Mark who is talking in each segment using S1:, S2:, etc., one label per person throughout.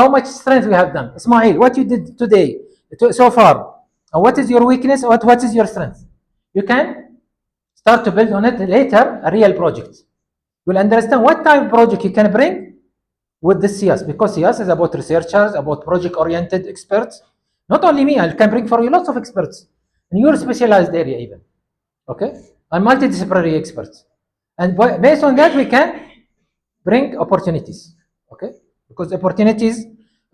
S1: how much strength we have done. Ismail, what you did today, so far, what is your weakness, what is your strength? You can start to build on it later, a real project. You'll understand what type of project you can bring with this SIAS, because SIAS is about researchers, about project-oriented experts. Not only me, I can bring for you lots of experts in your specialized area even, okay? And multidisciplinary experts. And based on that, we can bring opportunities, okay? Because opportunities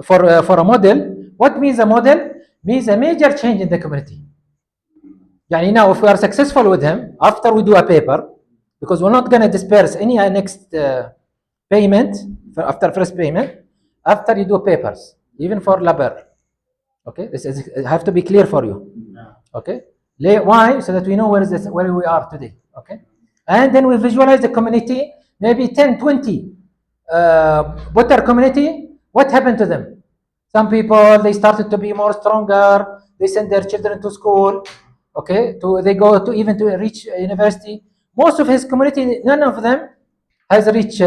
S1: for a model, what means a model? Means a major change in the community. Yani now, if we are successful with him, after we do a paper, because we're not going to disperse any next payment after first payment, after you do papers, even for labor. Okay, this is have to be clear for you. Okay, why? So that we know where we are today. Okay, and then we visualize the community, maybe 10, 20 better community. What happened to them? Some people, they started to be more stronger. They send their children to school. Okay, they go to even to reach university. Most of his community, none of them has reached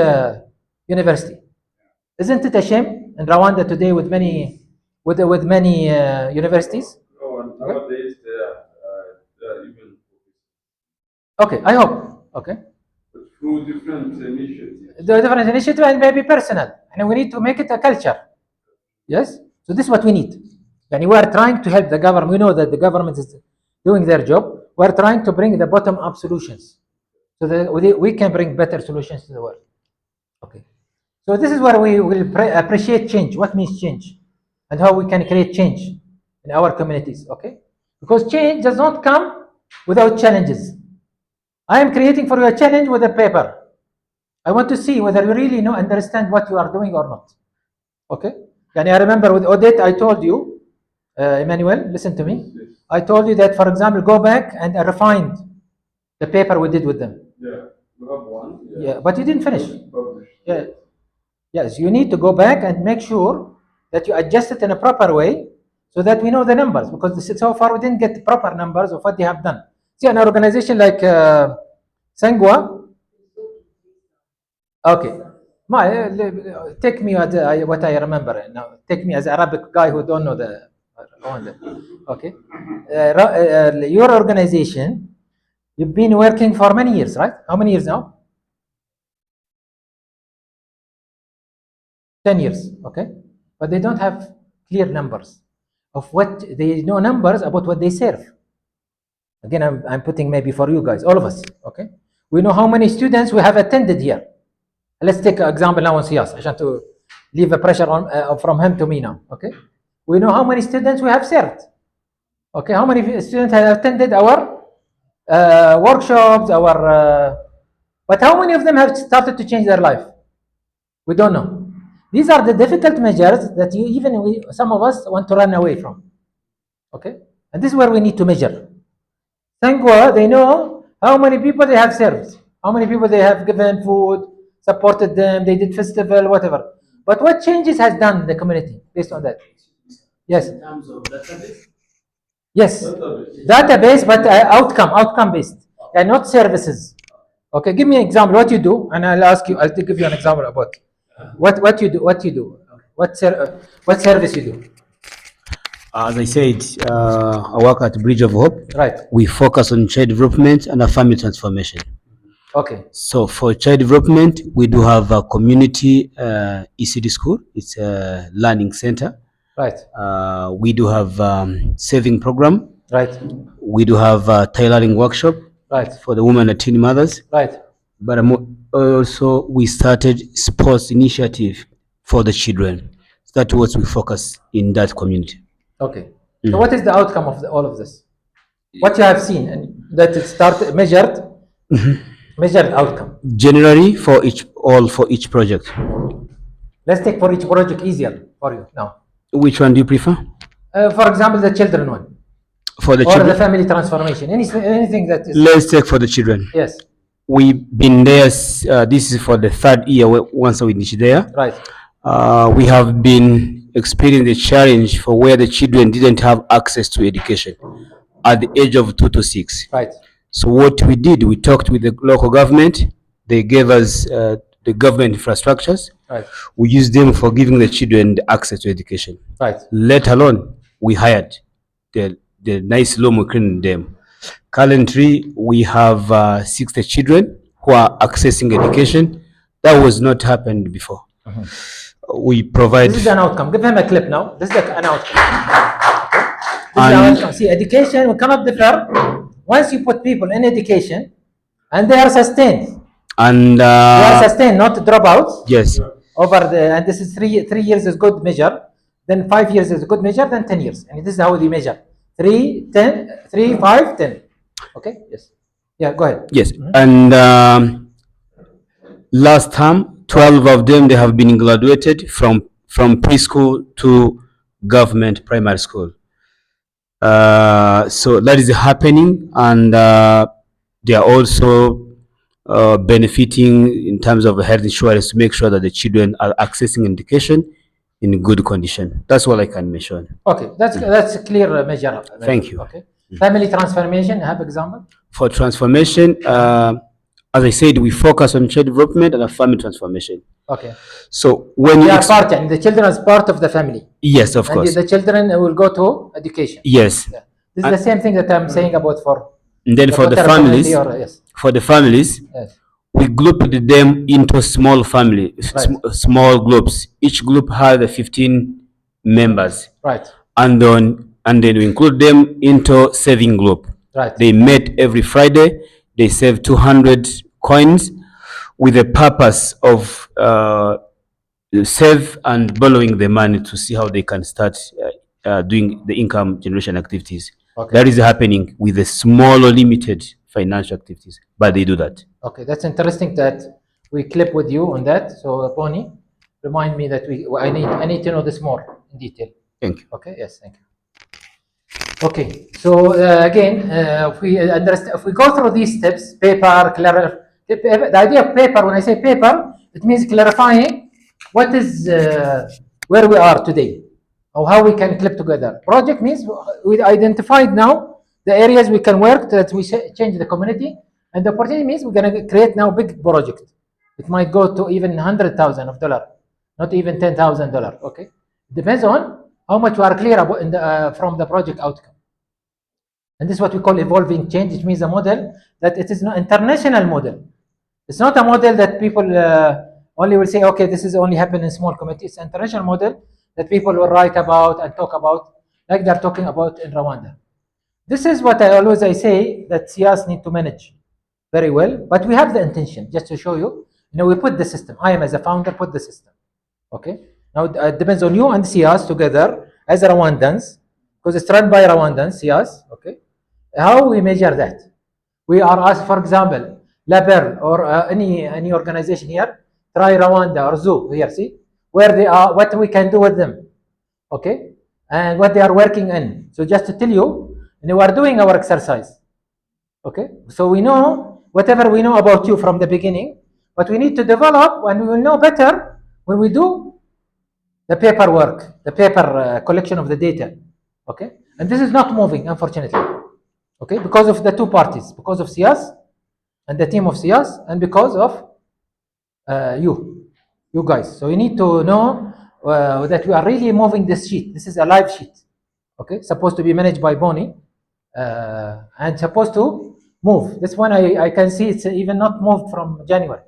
S1: university. Isn't it a shame in Rwanda today with many universities?
S2: Nowadays they are even
S1: Okay, I hope. Okay.
S2: through different initiatives.
S1: The different initiative and maybe personal. And we need to make it a culture. Yes? So this is what we need. And we are trying to help the government. We know that the government is doing their job. We are trying to bring the bottom-up solutions so that we can bring better solutions to the world. Okay. So this is where we will appreciate change. What means change? And how we can create change in our communities. Okay? Because change does not come without challenges. I am creating for you a challenge with a paper. I want to see whether you really understand what you are doing or not. Okay? And I remember with Odette, I told you, Emmanuel, listen to me. I told you that, for example, go back and refine the paper we did with them.
S2: Yeah, we have one.
S1: Yeah, but you didn't finish.
S2: Published.
S1: Yeah. Yes, you need to go back and make sure that you adjust it in a proper way so that we know the numbers, because so far we didn't get the proper numbers of what they have done. See, an organization like Sangwa, okay. Take me as what I remember now. Take me as an Arabic guy who don't know the. Okay. Your organization, you've been working for many years, right? How many years now? 10 years, okay? But they don't have clear numbers of what they know, numbers about what they serve. Again, I'm putting maybe for you guys, all of us, okay? We know how many students we have attended here. Let's take an example now on SIAS, عشان to leave a pressure on, from him to me now, okay? We know how many students we have served. Okay, how many students have attended our workshops, but how many of them have started to change their life? We don't know. These are the difficult measures that some of us want to run away from. Okay, and this is where we need to measure. Sangwa, they know how many people they have served, how many people they have given food, supported them, they did festival, whatever. But what changes has done in the community based on that? Yes.
S3: In terms of database?
S1: Yes. Database, but outcome based, and not services. Okay, give me an example. What you do, and I'll give you an example about what you do. What service you do?
S3: As I said, I work at Bridge of Hope.
S1: Right.
S3: We focus on child development and family transformation.
S1: Okay.
S3: So for child development, we do have a community ECD school. It's a learning center.
S1: Right.
S3: We do have saving program.
S1: Right.
S3: We do have a tailoring workshop.
S1: Right.
S3: For the women and teen mothers.
S1: Right.
S3: But also we started sports initiative for the children. That's what we focus in that community.
S1: Okay. So what is the outcome of all of this? What you have seen and that it started measured outcome.
S3: Generally for each project.
S1: Let's take for each project easier for you now.
S3: Which one do you prefer?
S1: For example, the children one.
S3: For the
S1: or
S3: children?
S1: the family transformation. Anything that is.
S3: Let's take for the children.
S1: Yes.
S3: We've been there. This is for the third year once we reach there.
S1: Right.
S3: We have been experiencing the challenge for where the children didn't have access to education at the age of 2 to 6.
S1: Right.
S3: So what we did, we talked with the local government. They gave us the government infrastructures.
S1: Right.
S3: We use them for giving the children the access to education.
S1: Right.
S3: Let alone, we hired the nice law in them. Currently, we have 60 children who are accessing education. That was not happened before. We provide.
S1: This is an outcome. Give him a clip now. This is an outcome. This is
S3: And-
S1: an outcome. See, education will come up differ once you put people in education and they are sustained.
S3: And
S1: They are sustained, not dropouts.
S3: yes,
S1: Over the, and this is 3 years is good measure, then 5 years is a good measure, then 10 years. And this is how they measure. 3, 10, 3, 5, 10. Okay? Yes. Yeah, go ahead.
S3: yes. And last term, 12 of them, they have been graduated from preschool to government primary school. So that is happening, and they are also benefiting in terms of health insurance to make sure that the children are accessing education in good condition. That's all I can mention.
S1: Okay, that's a clear measure.
S3: Thank you.
S1: Okay. Family transformation, have example?
S3: For transformation, as I said, we focus on child development and family transformation.
S1: Okay.
S3: So when
S1: They
S3: you
S1: are part, and the children as part of the family.
S3: yes, of
S1: And
S3: course,
S1: the children will go to education.
S3: yes.
S1: Yeah. This is the same thing that I'm saying about for
S3: And then for the
S1: Qatar
S3: families,
S1: community or, yes.
S3: for the families,
S1: Yes.
S3: we grouped them into small family, small groups. Each group had 15 members,
S1: Right.
S3: and then we include them into saving group.
S1: Right.
S3: They met every Friday. They saved 200 coins with the purpose of save and borrowing the money to see how they can start doing the income generation activities.
S1: Okay.
S3: That is happening with the small or limited financial activities, but they do that.
S1: Okay, that's interesting that we clip with you on that. So, Pony, remind me that I need to know this more in detail.
S3: Thank you.
S1: Okay. Yes. Thank you. Okay. So again, if we understand, if we go through these steps, paper, the idea of paper. When I say paper, it means clarifying what is where we are today, or how we can clip together. Project means we identified now the areas we can work that we change the community, and the opportunity means we're going to create now big project. It might go to even $100,000, not even $10,000. Okay, depends on how much we are clear about in the, from the project outcome. And this is what we call evolving change. It means a model that it is not international model. It's not a model that people only will say, okay, this is only happen in small communities. It's an international model that people will write about and talk about, like they're talking about in Rwanda. This is what I say that SIAS need to manage very well, but we have the intention just to show you. We put the system. I am as a founder put the system. Okay. Now it depends on you and SIAS together as Rwandans, because it's run by Rwandans, SIAS. Okay. How we measure that? We are asked, for example, LABER or any organization here, try Rwanda or Zoo here, see where they are, what we can do with them, okay, and what they are working in. So just to tell you, we are doing our exercise, okay. So we know whatever we know about you from the beginning, but we need to develop, and we will know better when we do the paperwork, the paper collection of the data, okay. And this is not moving, unfortunately. Okay, because of the two parties, because of SIAS and the team of SIAS, and because of you guys. So you need to know that we are really moving this sheet. This is a live sheet, okay, supposed to be managed by Bonnie and supposed to move. This one I can see it's even not moved from January.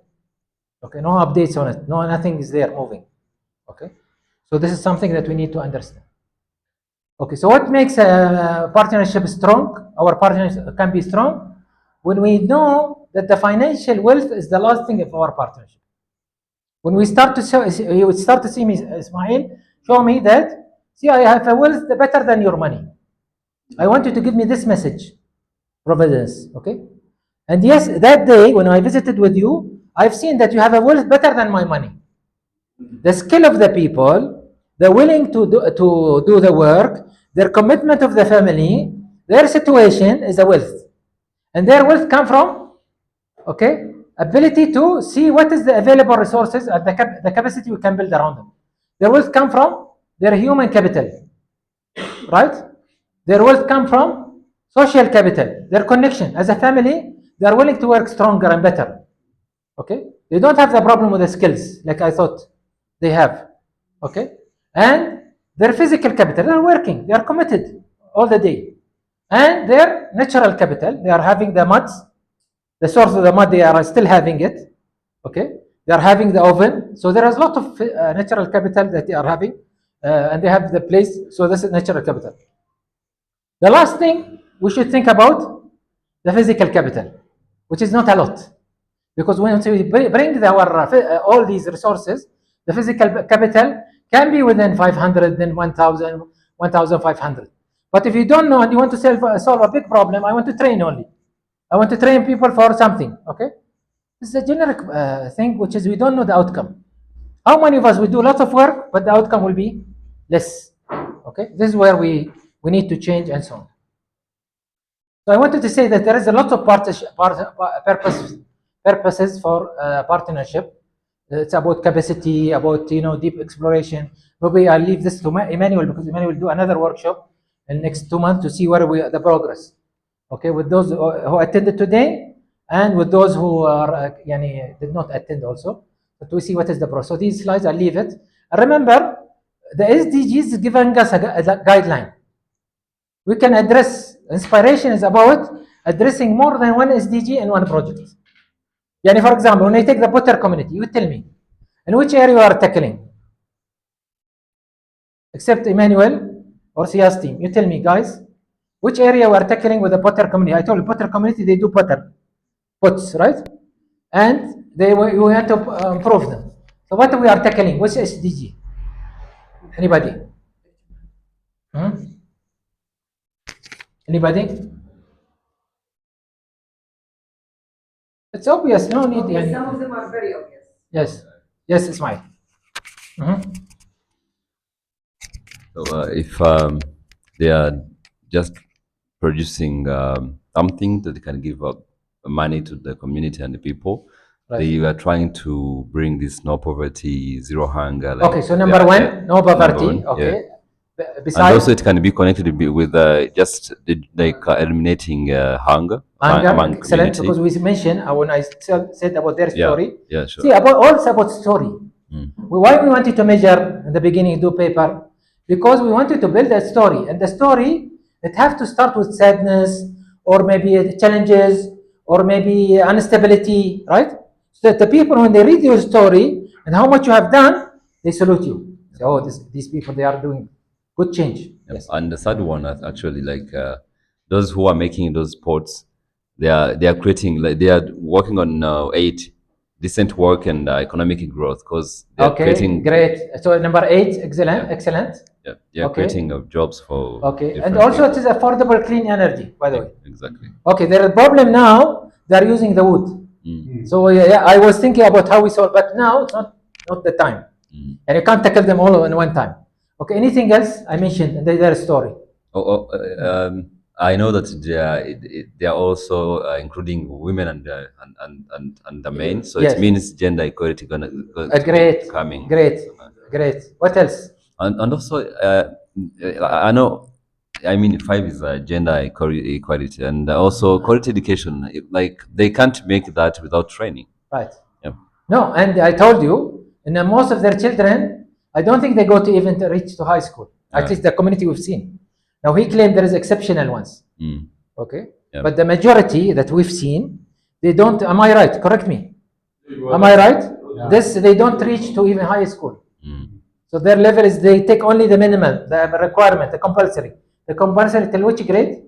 S1: Okay, no updates on it. No, nothing is there moving. Okay, so this is something that we need to understand. Okay, so what makes a partnership strong? Our partnership can be strong when we know that the financial wealth is the last thing of our partnership. When we start to show, you would start to see me, Ismail, show me that, see, I have a wealth better than your money. I want you to give me this message, providence, okay? And yes, that day when I visited with you, I've seen that you have a wealth better than my money. The skill of the people, they're willing to do the work, their commitment of the family, their situation is a wealth. And their wealth come from, okay, ability to see what is the available resources and the capacity we can build around them. Their wealth come from their human capital, right? Their wealth come from social capital, their connection. As a family, they are willing to work stronger and better. Okay, they don't have the problem with the skills like I thought they have. Okay, and their physical capital, they're working, they are committed all the day, and their natural capital, they are having the muds, the source of the mud, they are still having it. Okay, they are having the oven, so there is a lot of natural capital that they are having, and they have the place. So this is natural capital. The last thing we should think about the physical capital, which is not a lot, because once we bring all these resources, the physical capital can be within 500, then 1,000, 1,500. But if you don't know and you want to solve a big problem, I want to train only. I want to train people for something. Okay, this is a generic thing, which is we don't know the outcome. How many of us will do lots of work, but the outcome will be less? Okay, this is where we need to change and so on. So I wanted to say that there is a lot of purposes for partnership. It's about capacity, about deep exploration. Maybe I'll leave this to Emmanuel, because Emmanuel will do another workshop in the next 2 months to see where the progress. Okay, with those who attended today and with those who are did not attend also, but we see what is the process. So these slides, I'll leave it. Remember, the SDGs is giving us a guideline. We can address, inspiration is about addressing more than one SDG in one project. For example, when I take the Potter community, you tell me in which area you are tackling, except Emmanuel or SIAS team. You tell me, guys, which area we are tackling with the Potter community. I told you, Potter community, they do pots, right? And we want to improve them. So what we are tackling, which SDG? Anybody? Anybody? It's obvious, no need.
S4: Okay, some of them are very obvious.
S1: Yes, yes, Ismail.
S5: So if they are just producing something that can give up money to the community and the people,
S1: Right.
S5: they are trying to bring this no poverty, zero hunger.
S1: Okay, so number one, no poverty.
S5: one,
S1: Okay.
S5: yeah. And
S1: Besides
S5: also it can be connected with just eliminating hunger
S1: anger,
S5: among
S1: excellent.
S5: community.
S1: Because we mentioned when I said about their
S5: Yeah,
S1: story.
S5: yeah, sure.
S1: See, it's about story. Why we wanted to measure in the beginning, do paper? Because we wanted to build a story, and the story, it have to start with sadness, or maybe challenges, or maybe instability, right? So that the people, when they read your story and how much you have done, they salute you. Say, oh, these people, they are doing good change.
S5: Yep.
S1: Yes.
S5: And the third one is actually like those who are making those pots, they are creating, like they are working on decent work and economic growth, because they are
S1: Okay,
S5: creating.
S1: great. So number 8, excellent, excellent.
S5: Yeah, they are
S1: Okay.
S5: creating jobs for.
S1: Okay, and
S5: different
S1: also
S5: people.
S1: it is affordable clean energy, by the way.
S5: Exactly.
S1: Okay, there is a problem now, they are using the wood. So yeah, I was thinking about how we solve, but now it's not the time. And you can't tackle them all in one time. Okay, anything else I mentioned in their story?
S5: I know that they are also including women and the men, so
S1: Yes.
S5: it means gender equality
S1: Great,
S5: coming.
S1: great, great. What else?
S5: And also, I know, I mean, 5 is gender equality, and also quality education. Like they can't make that without training.
S1: Right.
S5: Yeah.
S1: No, and I told you, and most of their children, I don't think they go to even to reach to high school. At least the community we've seen. Now he claimed there is exceptional ones. Okay,
S5: Yeah.
S1: but the majority that we've seen, they don't. Am I right? Correct me. Am I right? This they don't reach to even high school. So their level is they take only the minimum, the requirement, the compulsory. The compulsory till which grade?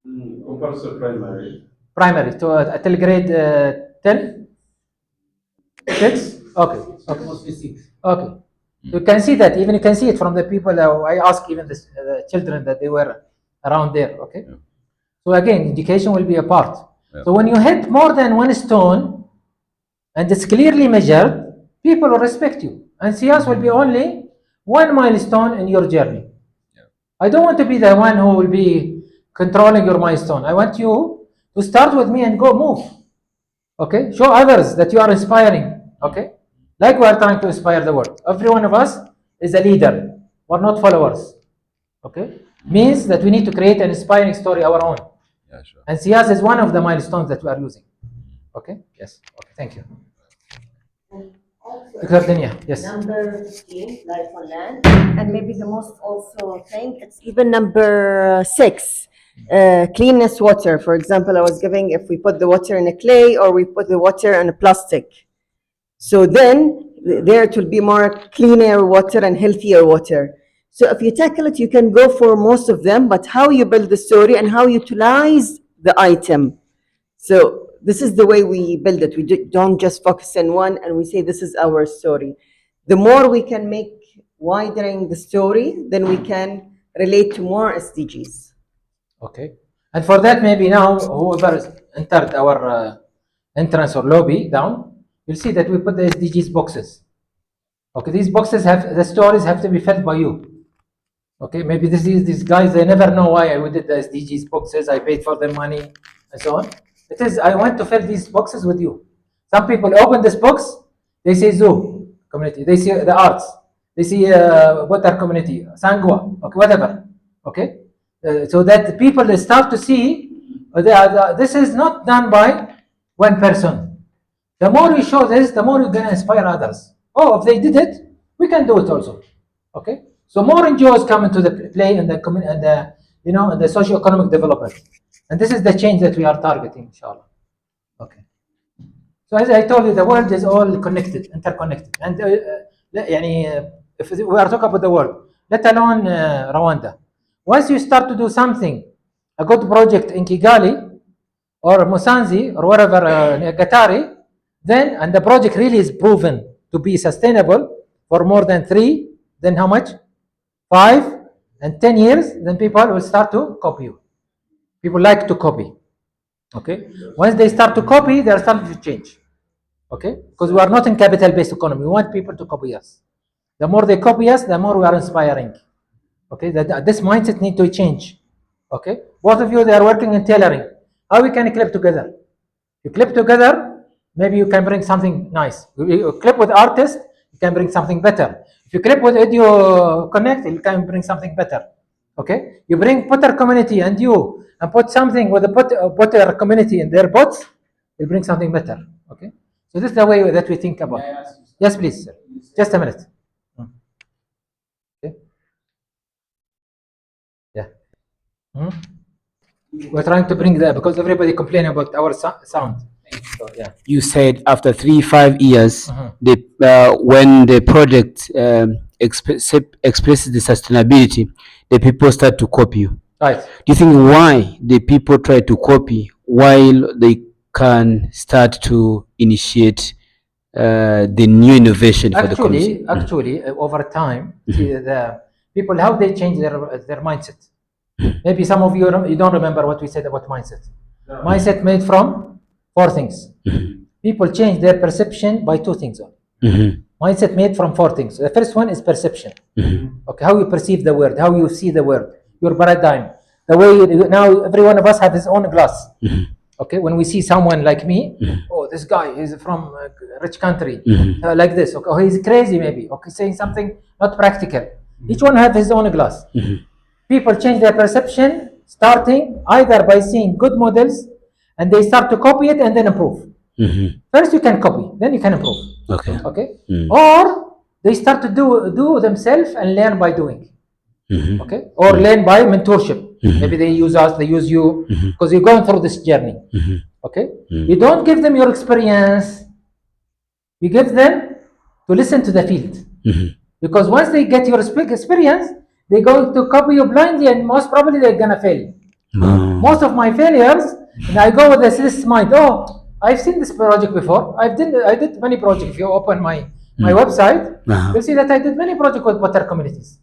S2: Compulsory primary.
S1: Primary to till grade 10. 6? Okay. Okay.
S6: Mostly 6.
S1: Okay. You can see that, even you can see it from the people. I asked even the children that they were around there. Okay.
S5: Yeah.
S1: So again, education will be a part.
S5: Yeah.
S1: So when you hit more than one stone, and it's clearly measured, people will respect you. And SIAS will be only one milestone in your journey.
S5: Yeah.
S1: I don't want to be the one who will be controlling your milestone. I want you to start with me and go move. Okay, show others that you are inspiring. Okay, like we are trying to inspire the world. Every one of us is a leader. We're not followers. Okay, means that we need to create an inspiring story our own.
S5: Yeah, sure.
S1: And SIAS is one of the milestones that we are using. Okay. Yes. Okay. Thank you.
S4: Also,
S1: Dr. Dunya, yes.
S4: number 15, life on land, and maybe the most also thing, it's even number 6, cleanness water. For example, I was giving if we put the water in a clay or we put the water in a plastic. So then there it will be more cleaner water and healthier water. So if you tackle it, you can go for most of them, but how you build the story and how you utilize the item. So this is the way we build it. We don't just focus on one and we say this is our story. The more we can make widening the story, then we can relate to more SDGs.
S1: Okay. And for that, maybe now whoever entered our entrance or lobby down, you'll see that we put the SDGs boxes. Okay, these boxes have the stories have to be felt by you. Okay, maybe these guys, they never know why I did the SDGs boxes. I paid for the money and so on. It is I want to fill these boxes with you. Some people open this box, they say zoo community, they see the arts, they see water community, sangwa, okay, whatever. Okay, so that the people they start to see this is not done by one person. The more you show this, the more you're gonna inspire others. Oh, if they did it, we can do it also. Okay, so more NGOs come into the play in the and the in the socio-economic development, and this is the change that we are targeting, inshallah. Okay. So as I told you, the world is all connected, interconnected, and if we are talking about the world, let alone Rwanda. Once you start to do something, a good project in Kigali or Musanzi or wherever, Gatari, then and the project really is proven to be sustainable for more than 3, then how much? 5 and 10 years, then people will start to copy you. People like to copy. Okay. Once they start to copy, they are starting to change. Okay, because we are not in capital-based economy. We want people to copy us. The more they copy us, the more we are inspiring. Okay, this mindset need to change. Okay, both of you, they are working in tailoring. How we can clip together? You clip together, maybe you can bring something nice. You clip with artists, you can bring something better. If you clip with Edu Connect, you can bring something better. Okay, you bring Potter community and you and put something with the Potter community in their bots, you bring something better. Okay, so this is the way that we think about. Yes, please, sir. Just a minute. Okay. Yeah. We're trying to bring that because everybody complain about our sound. So, yeah.
S3: You said after 3-5 years, when the project expresses the sustainability, the people start to copy you.
S1: Right.
S3: Do you think why the people try to copy while they can start to initiate the new innovation for the community?
S1: Actually, over time, see the people how they change their mindset. Maybe some of you don't remember what we said about mindset. Mindset made from 4 things. People change their perception by 2 things only. Mindset made from 4 things. The first one is perception. Okay, how you perceive the world, how you see the world, your paradigm, the way now every one of us have his own glass. Okay, when we see someone like me, oh, this guy is from a rich country, like this. Okay, oh, he's crazy maybe. Okay, saying something not practical. Each one have his own glass. People change their perception starting either by seeing good models and they start to copy it and then improve. First you can copy, then you can improve. Okay. Or they start to do themselves and learn by doing. Okay, or learn by mentorship. Maybe they use us, they use you, because you're going through this journey. Okay, you don't give them your experience, you give them to listen to the field. Because once they get your experience, they're going to copy you blindly and most probably they're gonna fail. Most of my failures, and I go with this mind, oh, I've seen this project before. I did many projects. If you open my website, you'll see that I did many projects with Potter communities.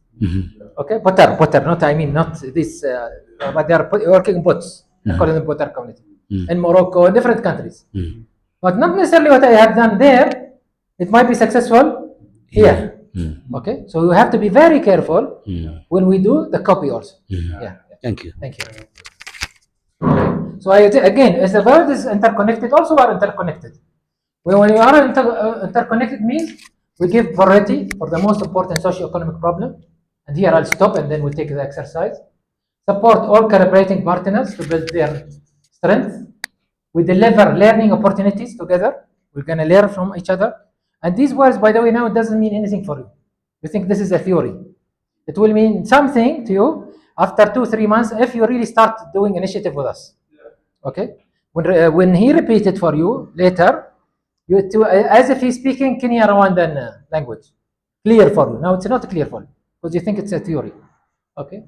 S1: Okay, Potter, not this, but they are working bots. I call them Potter community in Morocco, in different countries. But not necessarily what I have done there, it might be successful here. Okay, so we have to be very careful when we do the copy also. Yeah.
S3: Thank you.
S1: Thank you. Okay. So again, as the world is interconnected, also we are interconnected. When we are interconnected means we give priority for the most important socio-economic problem. And here I'll stop and then we'll take the exercise. Support all collaborating partners to build their strength. We deliver learning opportunities together. We're going to learn from each other. And these words, by the way, now it doesn't mean anything for you. You think this is a theory. It will mean something to you after 2-3 months if you really start doing initiative with us. Okay? When he repeats it for you later, as if he's speaking Kenya Rwandan language. Clear for you. Now it's not clear for you because you think it's a theory. Okay?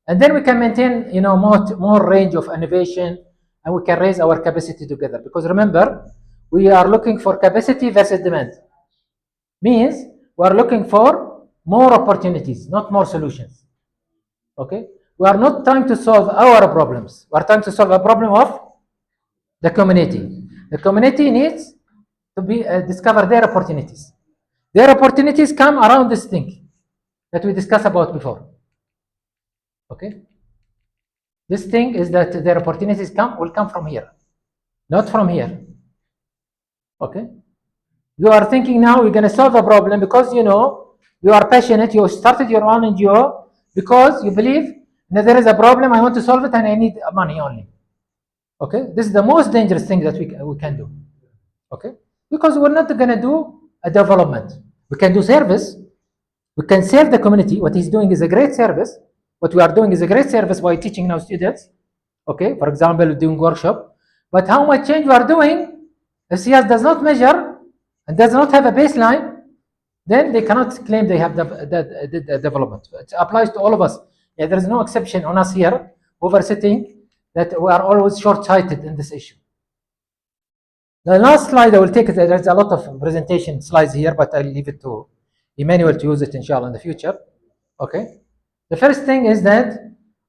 S1: And then we can maintain, more range of innovation, and we can raise our capacity together. Because remember, we are looking for capacity versus demand. Means we are looking for more opportunities, not more solutions. Okay? We are not trying to solve our problems. We are trying to solve a problem of the community. The community needs to be discover their opportunities. Their opportunities come around this thing that we discussed about before. Okay? This thing is that their opportunities will come from here, not from here. Okay? You are thinking now you're going to solve a problem because you are passionate. You started your own NGO because you believe that there is a problem. I want to solve it and I need money only. Okay? This is the most dangerous thing that we can do. Okay? Because we're not going to do a development. We can do service. We can serve the community. What he's doing is a great service. What we are doing is a great service by teaching now students. Okay, for example, doing workshop. But how much change we are doing, if SIAS does not measure and does not have a baseline, then they cannot claim they have the development. It applies to all of us. Yeah, there is no exception on us here, whoever sitting, that we are always short-sighted in this issue. The last slide I will take, there's a lot of presentation slides here, but I'll leave it to Emmanuel to use it, inshallah, in the future. Okay. The first thing is that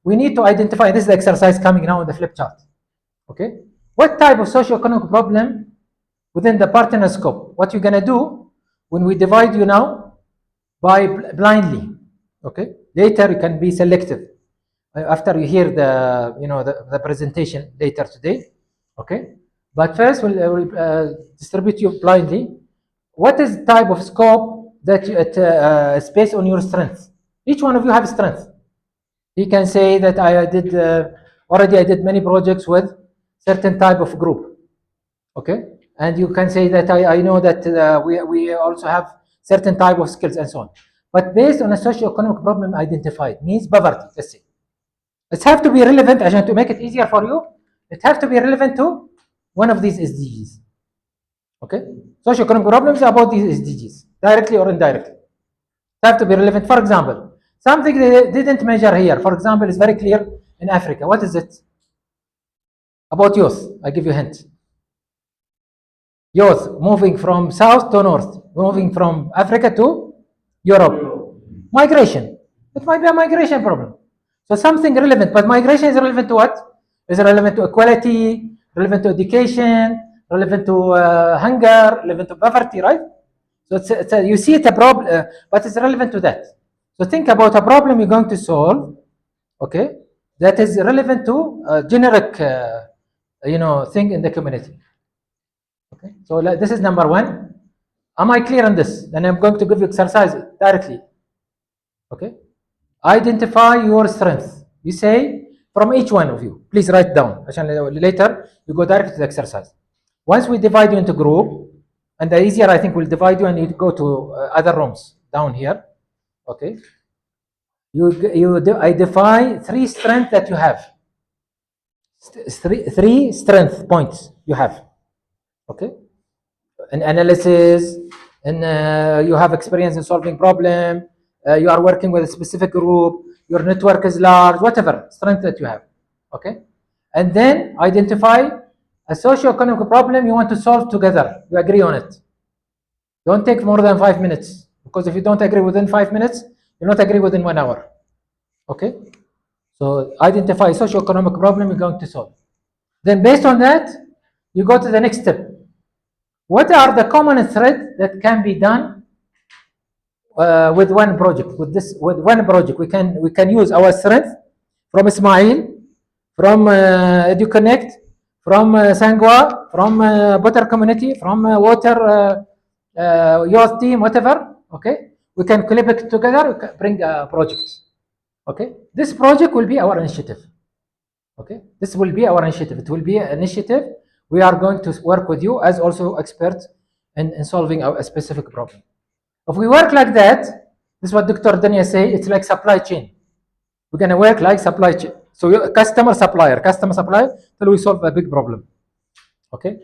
S1: we need to identify, this is the exercise coming now in the flip chart. Okay. What type of socioeconomic problem within the partner scope? What you're going to do when we divide you now by blindly. Okay. Later you can be selective after you hear the presentation later today. Okay. But first we'll distribute you blindly. What is the type of scope that is based on your strengths? Each one of you have strength. He can say that I did many projects with certain type of group. Okay, and you can say that I know that we also have certain type of skills and so on. But based on a socio-economic problem identified, means poverty. Let's say it has to be relevant. Actually, to make it easier for you, it has to be relevant to one of these SDGs. Okay, socio-economic problems about these SDGs, directly or indirectly. It has to be relevant. For example, something they didn't measure here, for example, is very clear in Africa. What is it? About youth. I give you a hint. Youth moving from south to north, moving from Africa to Europe. Migration. It might be a migration problem. So something relevant, but migration is relevant to what? Is relevant to equality, relevant to education, relevant to hunger, relevant to poverty, right? So you see it a problem, but it's relevant to that. So think about a problem you're going to solve, okay, that is relevant to a generic, thing in the community. Okay, so this is number one. Am I clear on this? Then I'm going to give you exercise directly. Okay, identify your strengths. You say from each one of you. Please write down. Later you go direct to the exercise. Once we divide you into group, and the easier I think we'll divide you and you go to other rooms down here. Okay. I define 3 strengths that you have. Three strength points you have. Okay. An analysis, and you have experience in solving problem. You are working with a specific group. Your network is large. Whatever strength that you have. Okay. And then identify a socio-economic problem you want to solve together. You agree on it. Don't take more than 5 minutes, because if you don't agree within 5 minutes, you'll not agree within 1 hour. Okay? So identify socio-economic problem you're going to solve. Then based on that, you go to the next step. What are the common threads that can be done with one project? With one project, we can use our strength from Ismail, from EduConnect, from Sangwa, from Butter Community, from Water Youth Team, whatever. Okay, we can clip it together. We can bring a project. Okay, this project will be our initiative. Okay, this will be our initiative. It will be an initiative We are going to work with you as also experts in solving a specific problem. If we work like that, this is what Dr. Dania say, it's like supply chain. We're going to work like supply chain. So customer supplier till we solve a big problem. Okay.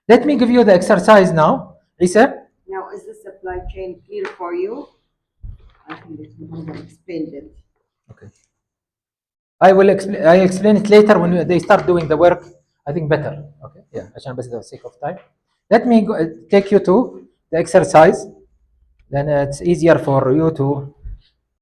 S1: Let me give you the exercise now. Isa?
S4: Now, is the supply chain clear for you? I think that Muhammad explained it.
S1: Okay. I explain it later when they start doing the work. I think better. Okay. Yeah. عشان بس the sake of time. Let me take you to the exercise. Then it's easier for you to